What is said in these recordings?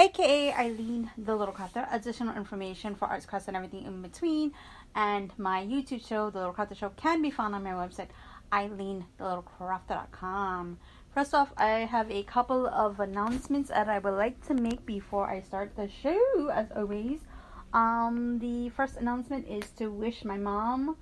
aka Eileen the Little Crafter. Additional information for arts crafts and everything in between, and my YouTube show, The Little Crafter Show, can be found on my website, EileenTheLittleCrafter.com. First off, I have a couple of announcements that I would like to make before I start the show, as always. The first announcement is to wish my mom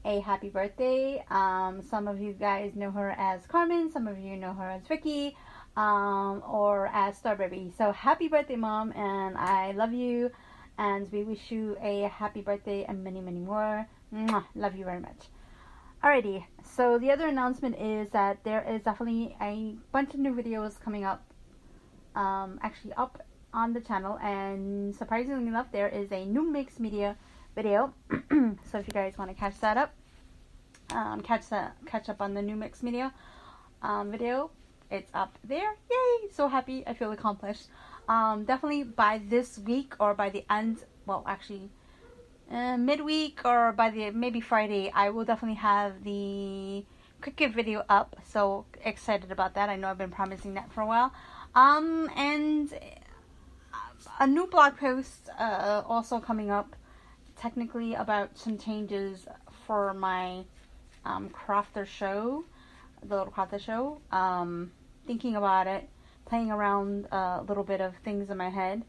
a happy birthday. Some of you guys know her as Carmen, some of you know her as Vicky, or as Starberry. So happy birthday, Mom, and I love you, and we wish you a happy birthday and many, many more. Mwah, love you very much. Alrighty, so the other announcement is that there is definitely a bunch of new videos coming up, actually up on the channel, and surprisingly enough, there is a new Mix Media video. So if you guys want to catch that up, catch up on the new Mix Media video, it's up there. Yay! So happy, I feel accomplished. Definitely by this week, or by the end, well, actually midweek, or by the maybe Friday, I will definitely have the Cricut video up. So excited about that. I know I've been promising that for a while. And a new blog post also coming up, technically about some changes for my crafter show, the Little Crafter Show. Thinking about it, playing around a little bit of things in my head.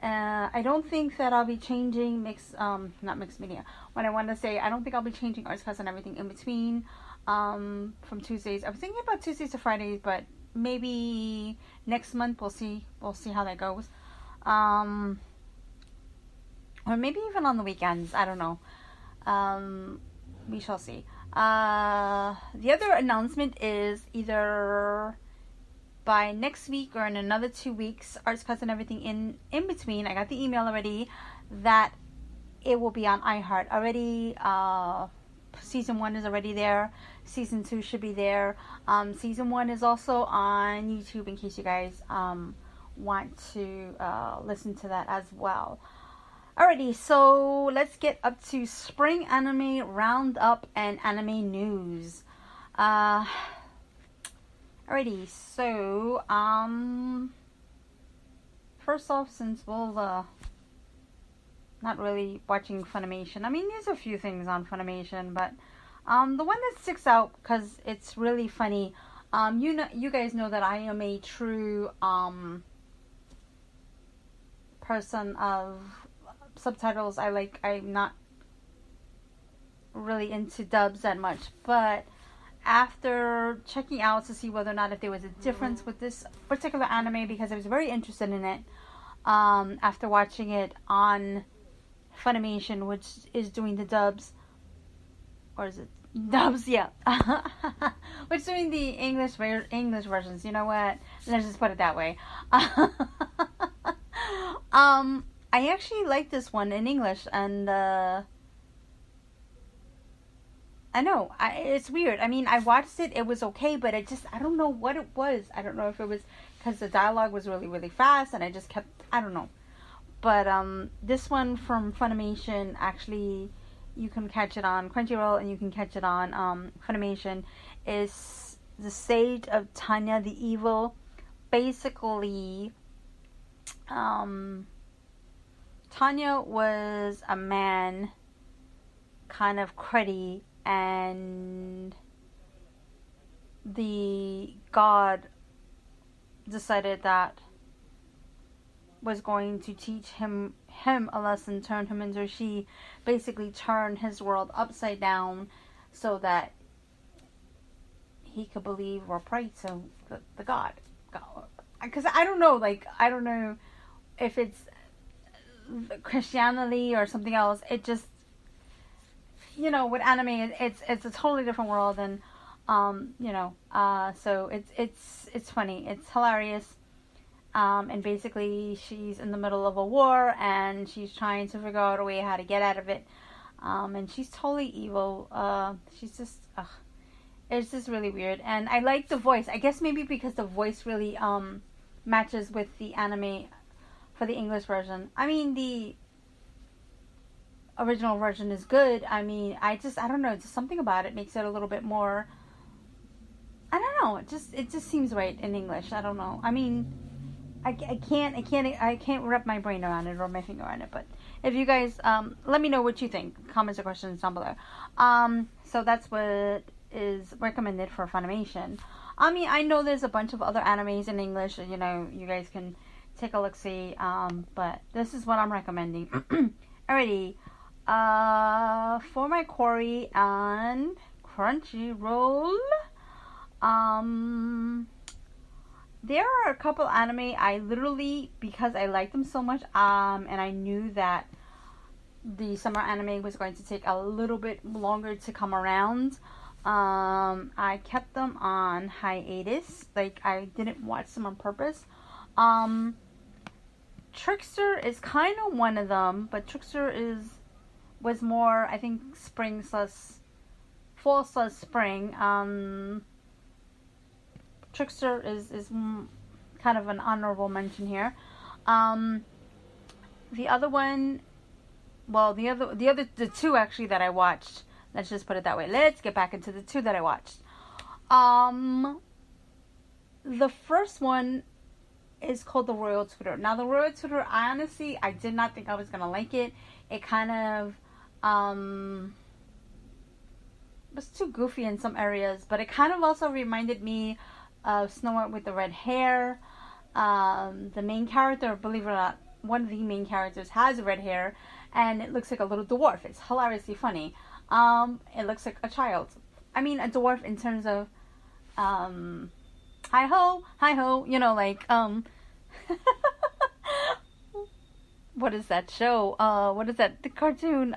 I don't think that I'll be changing not Mixed Media. What I want to say, I don't think I'll be changing arts class and everything in between from Tuesdays. I was thinking about Tuesdays to Fridays, but maybe next month we'll see how that goes. Or maybe even on the weekends. I don't know. We shall see. The other announcement is either by next week or in another 2 weeks, arts class and everything in between. I got the email already that it will be on iHeart already. Season 1 is already there. Season 2 should be there. Season 1 is also on YouTube in case you guys want to listen to that as well. Alrighty, so let's get up to spring anime roundup and anime news. Alrighty, so first off, since we'll not really watching Funimation. I mean, there's a few things on Funimation, but the one that sticks out because it's really funny. You guys know that I am a true person of subtitles. I'm not really into dubs that much, but after checking out to see whether or not if there was a difference with this particular anime, because I was very interested in it, after watching it on Funimation, which is doing the dubs, or is it dubs? Yeah. Which is doing the English versions. You know what? Let's just put it that way. I actually like this one in English, and I know, it's weird. I mean, I watched it, it was okay, but I don't know what it was. I don't know if it was because the dialogue was really, really fast, and I just kept, I don't know. But this one from Funimation, actually, you can catch it on Crunchyroll, and you can catch it on Funimation, is The Sage of Tanya the Evil. Basically, Tanya was a man, kind of cruddy, and the god decided that was going to teach him a lesson, turn him into she, basically turn his world upside down so that he could believe or pray to the god. Because I don't know if it's Christianity or something else. It just, with anime, it's a totally different world, and so it's funny, it's hilarious, and basically she's in the middle of a war, and she's trying to figure out a way how to get out of it, and she's totally evil. She's just, it's just really weird, and I like the voice. I guess maybe because the voice really matches with the anime for the English version. I mean, the original version is good. I mean, I don't know, just something about it makes it a little bit more, I don't know, it just seems right in English. I don't know. I mean, I can't wrap my brain around it or my finger around it. But if you guys, let me know what you think. Comments or questions down below. So that's what is recommended for Funimation. I mean, I know there's a bunch of other animes in English, and you guys can take a look, see. But this is what I'm recommending. Alrighty. For my Query on Crunchyroll, there are a couple anime I literally, because I like them so much, and I knew that the summer anime was going to take a little bit longer to come around. I kept them on hiatus. Like, I didn't watch them on purpose. Trickster is kind of one of them, but Trickster was more, I think, fall/spring. Trickster is kind of an honorable mention here. The other one, well, the two actually that I watched. Let's just put it that way. Let's get back into the two that I watched. The first one is called The Royal Tutor. Now, The Royal Tutor, honestly, I did not think I was gonna like it. It kind of was too goofy in some areas, but it kind of also reminded me of Snow White with the red hair. The main character, believe it or not, one of the main characters has red hair, and it looks like a little dwarf. It's hilariously funny. It looks like a child. I mean, a dwarf in terms of, hi ho, like, what is that show? What is that? The cartoon,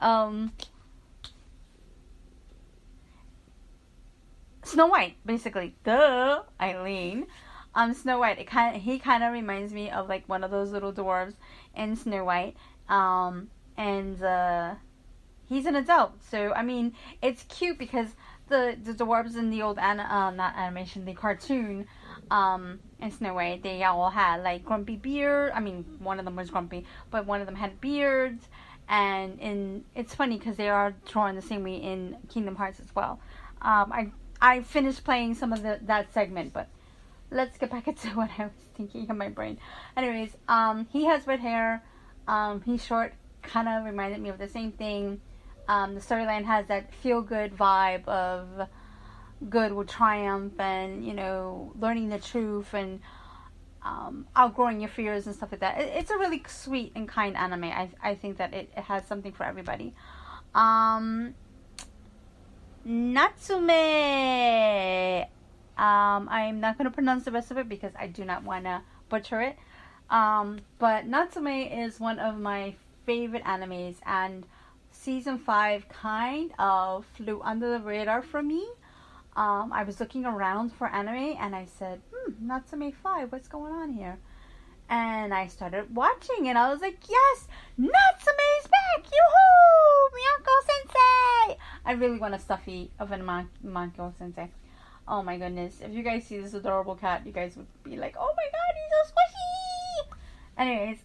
Snow White, basically. Duh, Eileen. Snow White. He kind of reminds me of like one of those little dwarves in Snow White. He's an adult, so I mean, it's cute because the dwarves in the old not animation, the cartoon, in Snow White, they all had like grumpy beard. I mean, one of them was grumpy, but one of them had beards, and it's funny because they are drawn the same way in Kingdom Hearts as well. I finished playing some of that segment, but let's get back into what I was thinking in my brain. Anyways, he has red hair. He's short. Kind of reminded me of the same thing. The storyline has that feel-good vibe of good will triumph, and learning the truth, and outgrowing your fears and stuff like that. It's a really sweet and kind anime. I think that it has something for everybody. Natsume. I'm not going to pronounce the rest of it because I do not want to butcher it. But Natsume is one of my favorite animes, and season 5 kind of flew under the radar for me. I was looking around for anime and I said, Natsume 5, what's going on here? And I started watching and I was like, yes, Natsume's back! Yoo-hoo! Miyako Sensei! I really want a stuffy of a Miyako Sensei. Oh my goodness. If you guys see this adorable cat, you guys would be like, oh my god, he's so squishy! Anyways,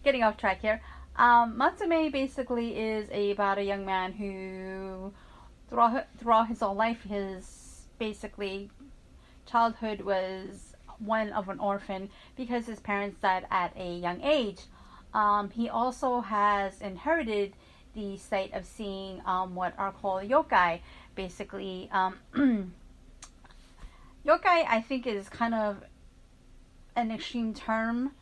getting off track here. Natsume basically is about a young man who, throughout his whole life, his basically childhood was one of an orphan because his parents died at a young age. He also has inherited the sight of seeing what are called yokai. Basically, yokai, I think, is kind of an extreme term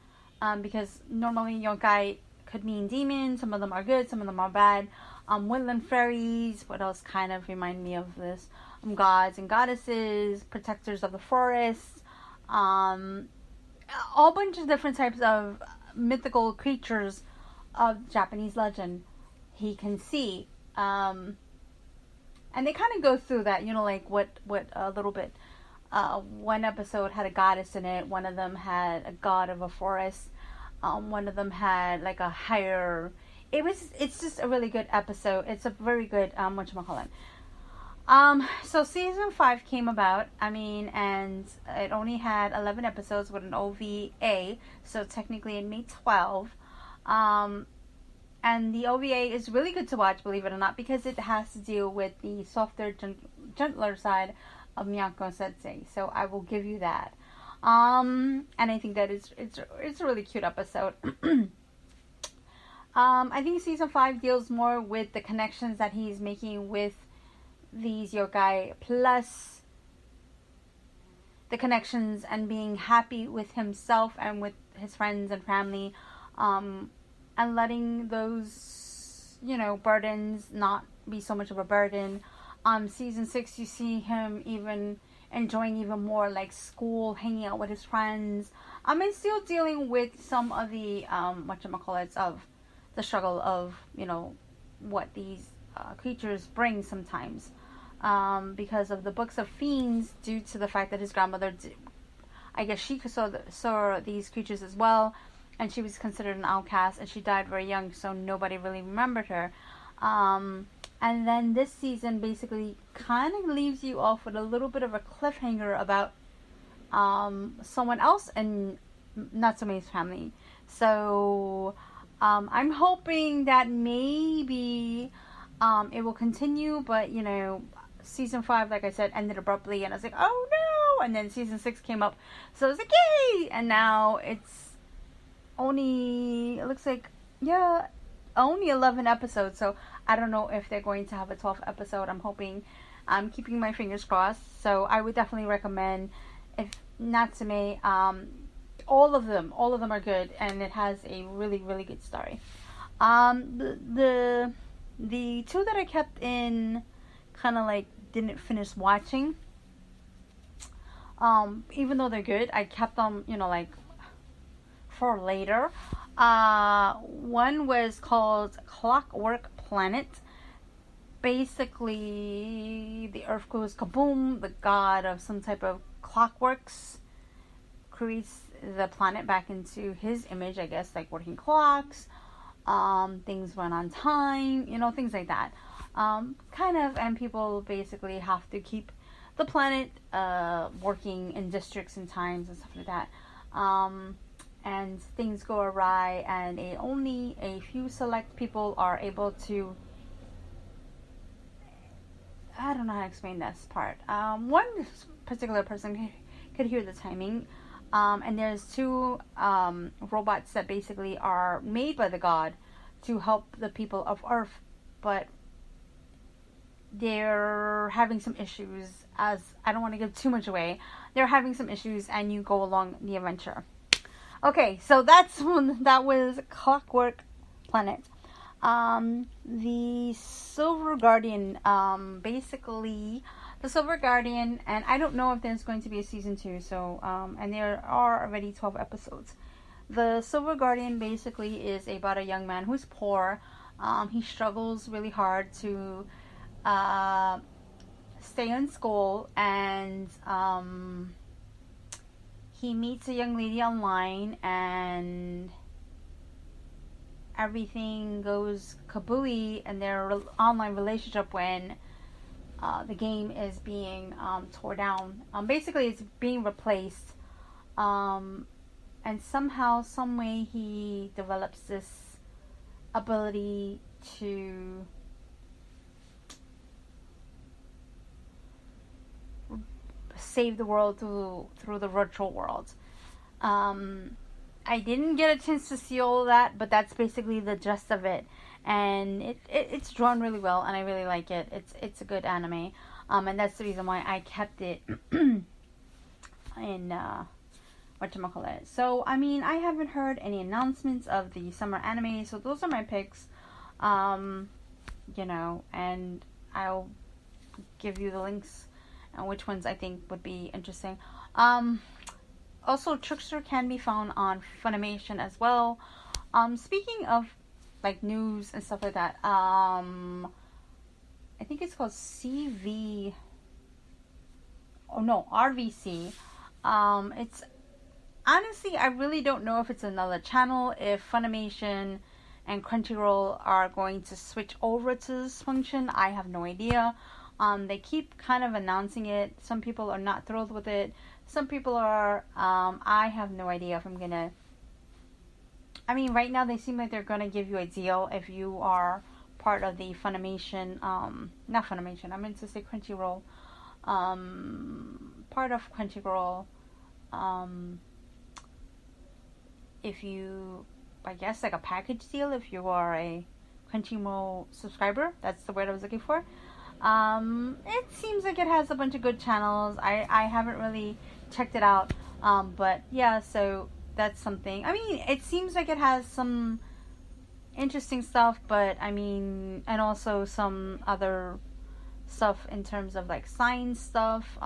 because normally yokai could mean demons. Some of them are good, some of them are bad. Woodland fairies, what else kind of remind me of this? Gods and goddesses, protectors of the forest, a whole bunch of different types of mythical creatures of Japanese legend he can see. And they kind of go through that, like what a little bit. One episode had a goddess in it. One of them had a god of a forest. One of them had like a higher. It's just a really good episode. It's a very good whatchamacallit. So season 5 came about. And it only had 11 episodes with an OVA. So technically it made 12. And the OVA is really good to watch, believe it or not, because it has to deal with the softer, gentler side of Miyako Sensei. So I will give you that. And I think that it's a really cute episode. I think season 5 deals more with the connections that he's making with these yokai, plus the connections and being happy with himself and with his friends and family, and letting those, burdens not be so much of a burden. Season 6, you see him even enjoying even more like school, hanging out with his friends. And still dealing with some of the whatchamacallits of the struggle of what these creatures bring sometimes, because of the books of fiends, due to the fact that his grandmother I guess she saw these creatures as well, and she was considered an outcast, and she died very young, so nobody really remembered her. And then this season basically kind of leaves you off with a little bit of a cliffhanger about someone else in Natsume's family. So I'm hoping that maybe it will continue, but season 5, like I said, ended abruptly, and I was like, oh no! And then season 6 came up, so I was like, yay! And now it's only, it looks like, only 11 episodes, so I don't know if they're going to have a 12th episode. I'm keeping my fingers crossed. So I would definitely recommend, if Natsume, all of them are good, and it has a really, really good story. The two that I kept in, kind of like didn't finish watching, even though they're good, I kept them, like for later. One was called Clockwork Planet. Basically, the earth goes kaboom. The god of some type of clockworks creates the planet back into his image, I guess, like working clocks. Things run on time, things like that. And people basically have to keep the planet working in districts and times and stuff like that. And things go awry, and only a few select people are able to, I don't know how to explain this part. One particular person could hear the timing, and there's two robots that basically are made by the god to help the people of Earth, but they're having some issues, as I don't want to give too much away. They're having some issues, and you go along the adventure. Okay, so that was Clockwork Planet. The Silver Guardian, basically, the Silver Guardian, and I don't know if there's going to be a season 2, so, and there are already 12 episodes. The Silver Guardian basically is about a young man who's poor. He struggles really hard to stay in school, and he meets a young lady online, and everything goes kabooey in their online relationship when the game is being tore down. Basically, it's being replaced, and somehow, some way, he develops this ability to save the world through the virtual world. I didn't get a chance to see all of that, but that's basically the gist of it, and it's drawn really well, and I really like it. It's a good anime, and that's the reason why I kept it in whatchamacallit. So I haven't heard any announcements of the summer anime, so those are my picks, and I'll give you the links and which ones I think would be interesting. Also, Trickster can be found on Funimation as well. Speaking of like news and stuff like that, I think it's called RVC. It's honestly, I really don't know if it's another channel, if Funimation and Crunchyroll are going to switch over to this function. I have no idea. They keep kind of announcing it. Some people are not thrilled with it. Some people are. I have no idea if I'm gonna. Right now they seem like they're gonna give you a deal if you are part of the Funimation. Not Funimation. I meant to say Crunchyroll. Part of Crunchyroll if you, I guess, like a package deal if you are a Crunchyroll subscriber. That's the word I was looking for. It seems like it has a bunch of good channels. I haven't really checked it out. But yeah, so that's something. I mean, it seems like it has some interesting stuff, but I mean, and also some other stuff in terms of like science stuff.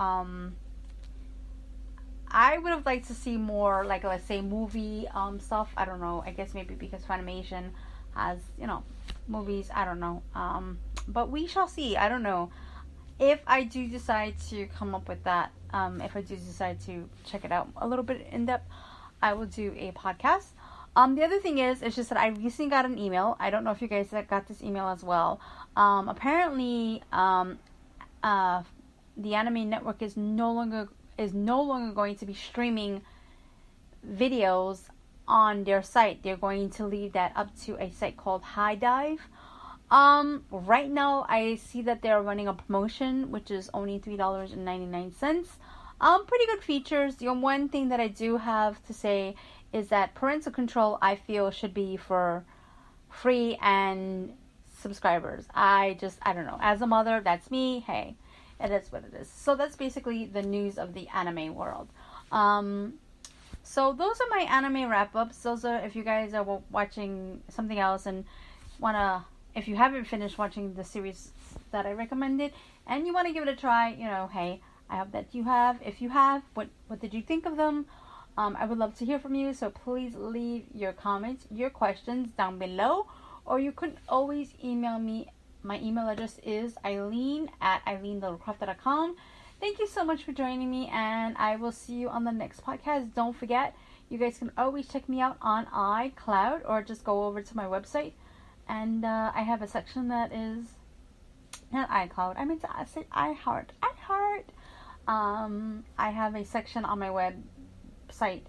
I would have liked to see more, like, let's say, movie stuff. I don't know. I guess maybe because Funimation has, movies. I don't know. But we shall see. I don't know. If I do decide to come up with that, if I do decide to check it out a little bit in depth, I will do a podcast. The other thing is, it's just that I recently got an email. I don't know if you guys got this email as well. Apparently, the Anime Network is no longer going to be streaming videos on their site. They're going to leave that up to a site called HiDive. Right now I see that they're running a promotion, which is only $3.99. Pretty good features. The one thing that I do have to say is that parental control, I feel, should be for free and subscribers. I don't know. As a mother, that's me. Hey, it is what it is. So that's basically the news of the anime world. So those are my anime wrap-ups. Those are, if you guys are watching something else and if you haven't finished watching the series that I recommended and you want to give it a try, hey, I hope that you have. If you have, what did you think of them? I would love to hear from you, so please leave your comments, your questions down below, or you could always email me. My email address is eileen@eileenlittlecraft.com. Thank you so much for joining me, and I will see you on the next podcast. Don't forget, you guys can always check me out on iCloud, or just go over to my website, and I have a section that is not iCloud. I meant to say iHeart. I have a section on my website,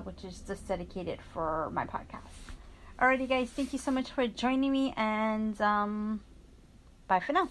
which is just dedicated for my podcast. Alrighty, guys, thank you so much for joining me, and bye for now.